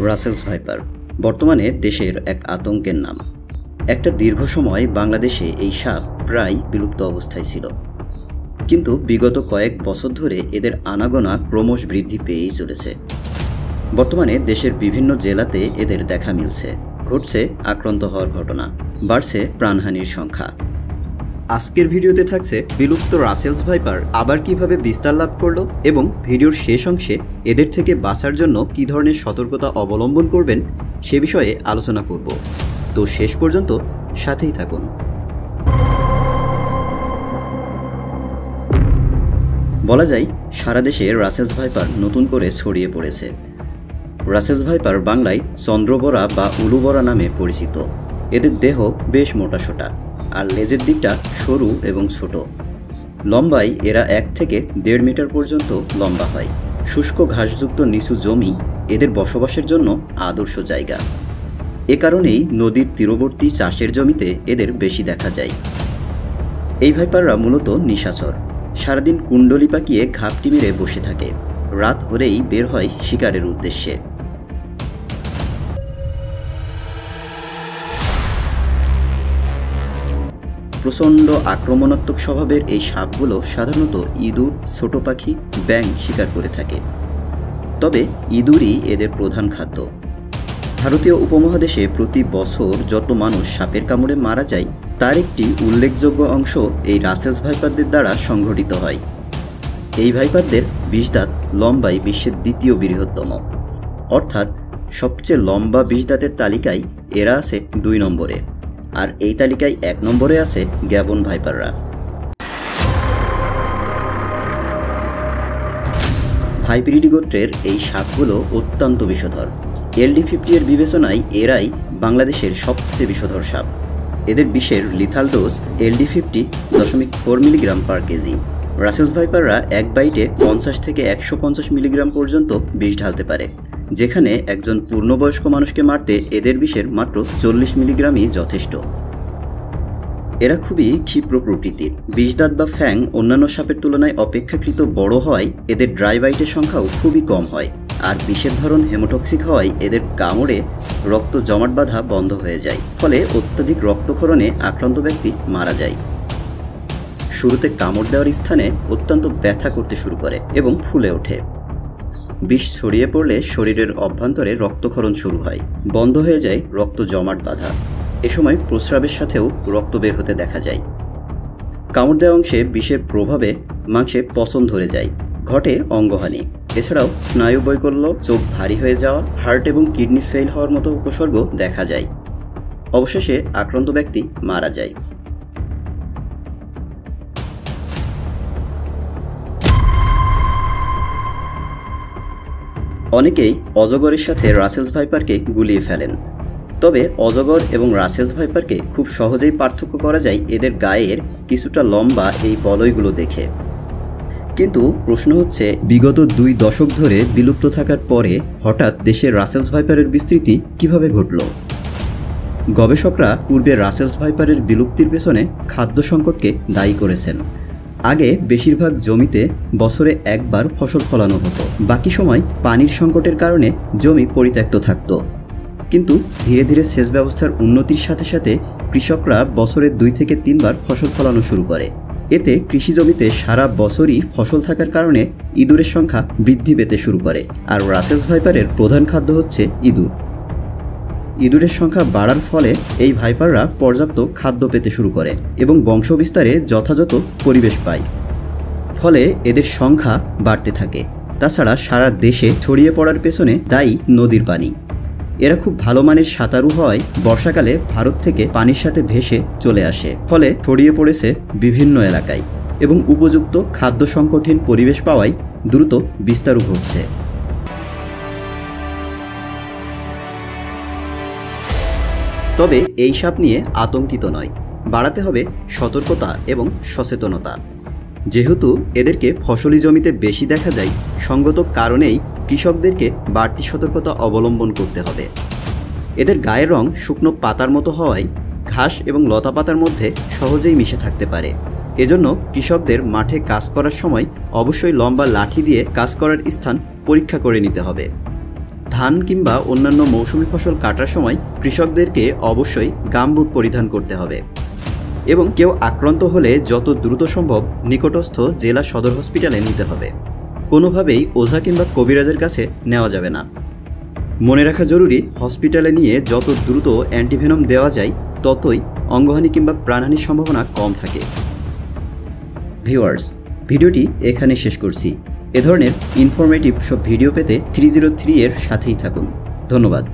Russell's viper বর্তমানে দেশের এক আতঙ্কের নাম। একটা দীর্ঘ সময় বাংলাদেশে এই সাপ প্রায় বিলুপ্ত অবস্থায় ছিল, কিন্তু বিগত কয়েক বছর ধরে এদের আনাগোনা ক্রমশ বৃদ্ধি পেয়েই চলেছে। বর্তমানে দেশের বিভিন্ন জেলাতে এদের দেখা মিলছে, ঘটছে আক্রান্ত হওয়ার ঘটনা, বাড়ছে প্রাণহানির সংখ্যা। আজকের ভিডিওতে থাকছে বিলুপ্ত রাসেলস ভাইপার আবার কিভাবে বিস্তার লাভ করলো এবং ভিডিওর শেষ অংশে এদের থেকে বাঁচার জন্য কী ধরনের সতর্কতা অবলম্বন করবেন সে বিষয়ে আলোচনা করব। তো শেষ পর্যন্ত সাথেই থাকুন। বলা যায় সারা দেশে রাসেলস ভাইপার নতুন করে ছড়িয়ে পড়েছে। রাসেলস ভাইপার বাংলায় চন্দ্রবরা বা উলুবরা নামে পরিচিত। এদের দেহ বেশ মোটাসোটা আর লেজের দিকটা সরু এবং ছোট। লম্বায় এরা 1 থেকে 1.5 মিটার পর্যন্ত লম্বা হয়। শুষ্ক ঘাসযুক্ত নিচু জমি এদের বসবাসের জন্য আদর্শ জায়গা। এ কারণেই নদীর তীরবর্তী চাষের জমিতে এদের বেশি দেখা যায়। এই ভাইপাররা মূলত নিশাচর। সারাদিন কুণ্ডলি পাকিয়ে ঘাপটি মেরে বসে থাকে, রাত হলেই বের হয় শিকারের উদ্দেশ্যে। প্রচণ্ড আক্রমণাত্মক স্বভাবের এই সাপগুলো সাধারণত ইঁদুর, ছোট পাখি, ব্যাঙ শিকার করে থাকে। তবে ইঁদুরই এদের প্রধান খাদ্য। ভারতীয় উপমহাদেশে প্রতি বছর যত মানুষ সাপের কামড়ে মারা যায় তার একটি উল্লেখযোগ্য অংশ এই রাসেলস ভাইপারদের দ্বারা সংঘটিত হয়। এই ভাইপারদের বিষদাঁত লম্বায় বিশ্বের 2য় বৃহত্তম, অর্থাৎ সবচেয়ে লম্বা বিষদাঁতের তালিকায় এরা আছে 2 নম্বরে, আর এই তালিকায় 1 নম্বরে আছে গ্যাবন ভাইপাররা। ভাইপিরিডি গোত্রের এই সাপগুলো অত্যন্ত বিষধর। LD50 এর বিবেচনায় এরাই বাংলাদেশের সবচেয়ে বিষধর সাপ। এদের বিষের lethal dose LD50.4 milligram per KG. Russell's ভাইপাররা এক বাইটে 50 থেকে 150 মিলিগ্রাম পর্যন্ত বিষ ঢালতে পারে, যেখানে একজন পূর্ণবয়স্ক মানুষকে মারতে এদের বিষের মাত্র 40 মিলিগ্রামই যথেষ্ট। এরা খুবই ক্ষিপ্র প্রকৃতির। বিষদাঁত বা ফ্যাং অন্যান্য সাপের তুলনায় অপেক্ষাকৃত বড় হওয়ায় এদের ড্রাই বাইটের সংখ্যাও খুবই কম হয়, আর বিষের ধরন হেমোটক্সিক হওয়ায় এদের কামড়ে রক্ত জমাট বাঁধা বন্ধ হয়ে যায়, ফলে অত্যধিক রক্তক্ষরণে আক্রান্ত ব্যক্তি মারা যায়। শুরুতে কামড় দেওয়ার স্থানে অত্যন্ত ব্যথা করতে শুরু করে এবং ফুলে ওঠে। বিষ ছড়িয়ে পড়লে শরীরের অভ্যন্তরে রক্তক্ষরণ শুরু হয়, বন্ধ হয়ে যায় রক্ত জমাট বাঁধা। এ সময় প্রস্রাবের সাথেও রক্ত বের হতে দেখা যায়। কামড় দেওয়া অংশে বিষের প্রভাবে মাংসে পচন ধরে যায়, ঘটে অঙ্গহানি। এছাড়াও স্নায়ু বৈকল্য, চোখ ভারী হয়ে যাওয়া, হার্ট এবং কিডনি ফেল হওয়ার মতো উপসর্গ দেখা যায়। অবশেষে আক্রান্ত ব্যক্তি মারা যায়। অনেকেই অজগরের সাথে রাসেলস ভাইপারকে গুলিয়ে ফেলেন। তবে অজগর এবং রাসেলস ভাইপারকে খুব সহজেই পার্থক্য করা যায় এদের গায়ের কিছুটা লম্বা এই বলয়গুলো দেখে। কিন্তু প্রশ্ন হচ্ছে, বিগত 2 দশক ধরে বিলুপ্ত থাকার পরে হঠাৎ দেশের রাসেলস ভাইপারের বিস্তৃতি কিভাবে ঘটল? গবেষকরা পূর্বে রাসেলস ভাইপারের বিলুপ্তির পেছনে খাদ্য সংকটকে দায়ী করেছেন। আগে বেশিরভাগ জমিতে বছরে 1 বার ফসল ফলানো হতো, বাকি সময় পানির সংকটের কারণে জমি পরিত্যক্ত থাকত। কিন্তু ধীরে ধীরে সেচ ব্যবস্থার উন্নতির সাথে সাথে কৃষকরা বছরে 2 থেকে 3 বার ফসল ফলানো শুরু করে। এতে কৃষি জমিতে সারা বছরই ফসল থাকার কারণে ইঁদুরের সংখ্যা বৃদ্ধি পেতে শুরু করে। আর রাসেলস ভাইপারের প্রধান খাদ্য হচ্ছে ইঁদুর। ইঁদুরের সংখ্যা বাড়ার ফলে এই ভাইপাররা পর্যাপ্ত খাদ্য পেতে শুরু করে এবং বংশবিস্তারে যথাযথ পরিবেশ পায়, ফলে এদের সংখ্যা বাড়তে থাকে। তাছাড়া সারা দেশে ছড়িয়ে পড়ার পেছনে দায়ী নদীর পানি। এরা খুব ভালো মানের সাঁতারু হওয়ায় বর্ষাকালে ভারত থেকে পানির সাথে ভেসে চলে আসে, ফলে ছড়িয়ে পড়েছে বিভিন্ন এলাকায় এবং উপযুক্ত খাদ্য সংকটহীন পরিবেশ পাওয়ায় দ্রুত বিস্তারও ঘটছে। তবে এই সাপ নিয়ে আতঙ্কিত নয়, বাড়াতে হবে সতর্কতা এবং সচেতনতা। যেহেতু এদেরকে ফসলি জমিতে বেশি দেখা যায়, সঙ্গত কারণেই কৃষকদেরকে বাড়তি সতর্কতা অবলম্বন করতে হবে। এদের গায়ের রং শুকনো পাতার মতো হওয়ায় ঘাস এবং লতা পাতার মধ্যে সহজেই মিশে থাকতে পারে। এজন্য কৃষকদের মাঠে কাজ করার সময় অবশ্যই লম্বা লাঠি দিয়ে কাজ করার স্থান পরীক্ষা করে নিতে হবে। ধান কিংবা অন্যান্য মৌসুমি ফসল কাটার সময় কৃষকদেরকে অবশ্যই গামবুট পরিধান করতে হবে এবং কেউ আক্রান্ত হলে যত দ্রুত সম্ভব নিকটস্থ জেলা সদর হসপিটালে নিতে হবে। কোনোভাবেই ওঝা কিংবা কবিরাজের কাছে নেওয়া যাবে না। মনে রাখা জরুরি, হসপিটালে নিয়ে যত দ্রুত অ্যান্টিভেনম দেওয়া যায় ততই অঙ্গহানি কিংবা প্রাণহানির সম্ভাবনা কম থাকে। ভিউয়ার্স, ভিডিওটি এখানে শেষ করছি। এ ধরনের ইনফরমেটিভ সব ভিডিও পেতে 303 এর সাথেই থাকুন। ধন্যবাদ।